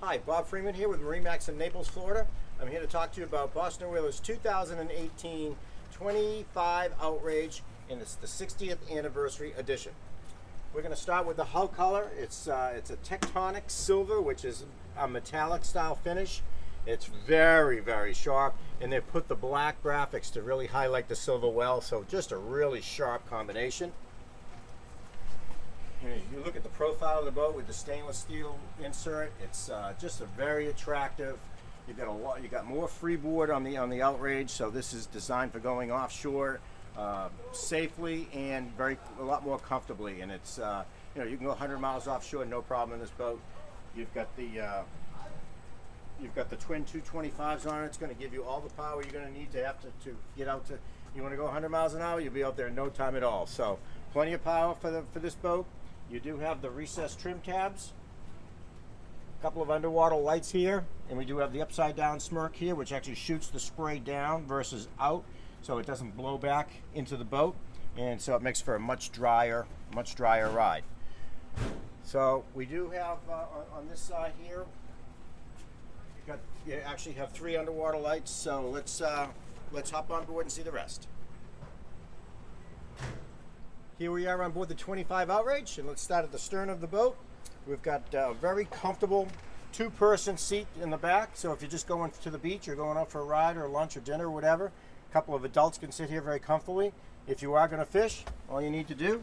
Hi, Bob Freeman here with MarineMax in Naples, Florida. I'm here to talk to you about Boston Whaler's 2018 25 Outrage, and it's the 60th anniversary edition. We're going to start with the hull color. It's a tectonic silver, which is a metallic style finish. It's very, very sharp, and they put the black graphics to really highlight the silver well, so just a really sharp combination. You look at the profile of the boat with the stainless steel insert. It's just a very attractive. You've got you got more freeboard on the Outrage, so this is designed for going offshore safely and a lot more comfortably. And it's you can go 100 miles offshore, no problem in this boat. You've got the twin 225s on it. It's going to give you all the power you're going to need to get out to. You want to go 100 miles an hour, you'll be out there in no time at all. So plenty of power for this boat. You do have the recessed trim tabs, a couple of underwater lights here, and we do have the upside down smirk here, which actually shoots the spray down versus out, so it doesn't blow back into the boat, and so it makes for a much drier ride. So we do have on this side here, you actually have 3 underwater lights. So let's hop on board and see the rest. Here we are on board the 25 Outrage, and let's start at the stern of the boat. We've got a very comfortable 2-person seat in the back, so if you're just going to the beach or going out for a ride or lunch or dinner or whatever, a couple of adults can sit here very comfortably. If you are going to fish, all you need to do,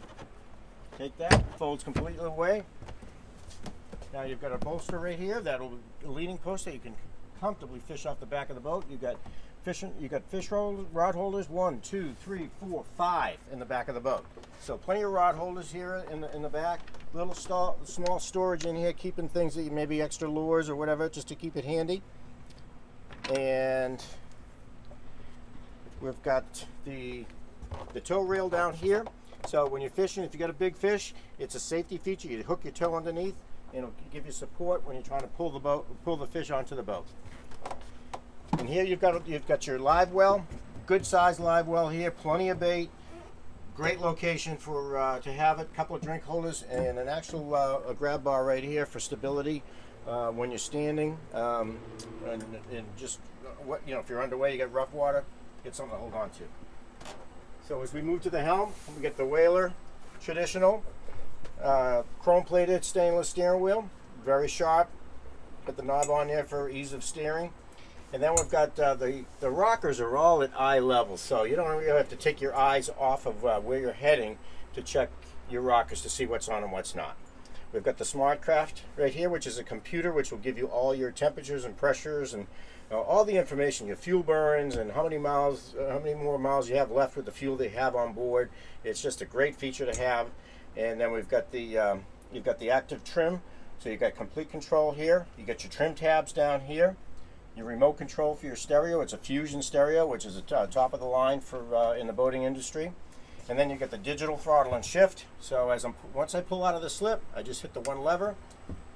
take that, folds completely away. Now you've got a bolster right here, that'll be a leaning post that you can comfortably fish off the back of the boat. You've got rod holders, 1, 2, 3, 4, 5 in the back of the boat. So plenty of rod holders here in the back. Little small storage in here, keeping things that maybe extra lures or whatever, just to keep it handy. And we've got the tow rail down here. So when you're fishing, if you got a big fish, it's a safety feature. You hook your toe underneath, and it'll give you support when you're trying to pull the fish onto the boat. And here you've got your live well, good size live well here, plenty of bait, great location for to have it. Couple of drink holders and an actual a grab bar right here for stability when you're standing, and just if you're underway, you got rough water, get something to hold on to. So as we move to the helm, we get the Whaler traditional chrome-plated stainless steering wheel, very sharp. Put the knob on there for ease of steering. And then we've got the rockers are all at eye level, so you don't really have to take your eyes off of where you're heading to check your rockers to see what's on and what's not. We've got the SmartCraft right here, which is a computer which will give you all your temperatures and pressures and all the information, your fuel burns and how many more miles you have left with the fuel they have on board. It's just a great feature to have. And then we've got you've got the active trim, so you've got complete control here. You got your trim tabs down here. Your remote control for your stereo, it's a Fusion stereo, which is a top of the line for in the boating industry. And then you get the digital throttle and shift. So once I pull out of the slip, I just hit the one lever,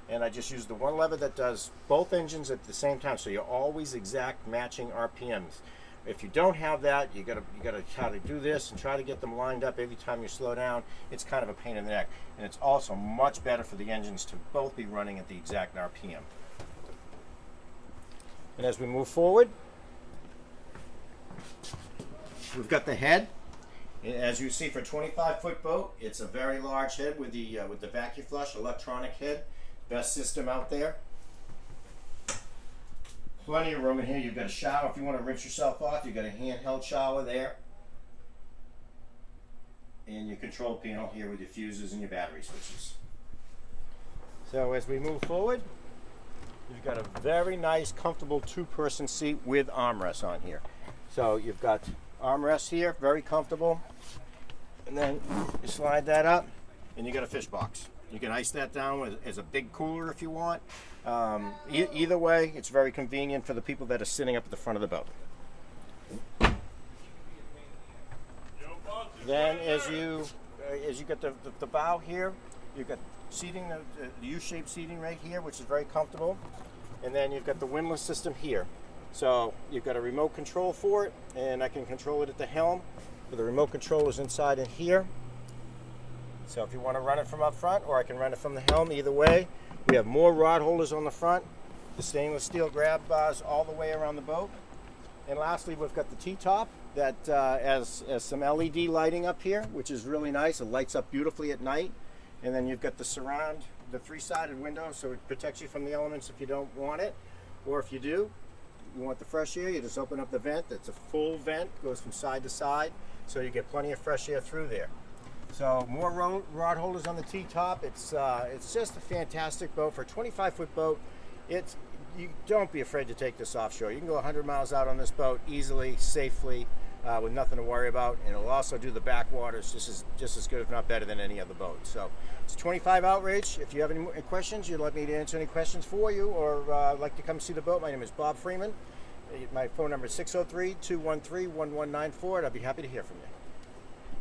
and I just use the one lever that does both engines at the same time. So you're always exact matching RPMs. If you don't have that, you gotta try to do this and try to get them lined up every time you slow down. It's kind of a pain in the neck, and it's also much better for the engines to both be running at the exact RPM. And as we move forward, we've got the head. As you see, for a 25-foot boat, it's a very large head with the VacuFlush electronic head. Best system out there. Plenty of room in here. You've got a shower if you want to rinse yourself off. You've got a handheld shower there. And your control panel here with your fuses and your battery switches. So as we move forward, you've got a very nice, comfortable 2-person seat with armrests on here. So you've got armrests here, very comfortable. And then you slide that up, and you got a fish box. You can ice that down as a big cooler if you want. Either way, it's very convenient for the people that are sitting up at the front of the boat. Then as you get the bow here, you've got seating, the U-shaped seating right here, which is very comfortable. And then you've got the windlass system here. So you've got a remote control for it, and I can control it at the helm. The remote control is inside in here. So if you want to run it from up front, or I can run it from the helm, either way. We have more rod holders on the front. The stainless steel grab bars all the way around the boat. And lastly, we've got the T-top that has some LED lighting up here, which is really nice. It lights up beautifully at night. And then you've got the surround, the three-sided window, so it protects you from the elements if you don't want it. Or if you do, you want the fresh air, you just open up the vent. It's a full vent, goes from side to side, so you get plenty of fresh air through there. So more rod holders on the T-top. It's just a fantastic boat. For a 25-foot boat, you don't be afraid to take this offshore. You can go 100 miles out on this boat easily, safely, with nothing to worry about, and it'll also do the backwaters just as good, if not better, than any other boat. So it's 25 Outrage. If you have any questions, you'd like me to answer any questions for you, or like to come see the boat, my name is Bob Freeman. My phone number is 603-213-1194, and I'd be happy to hear from you.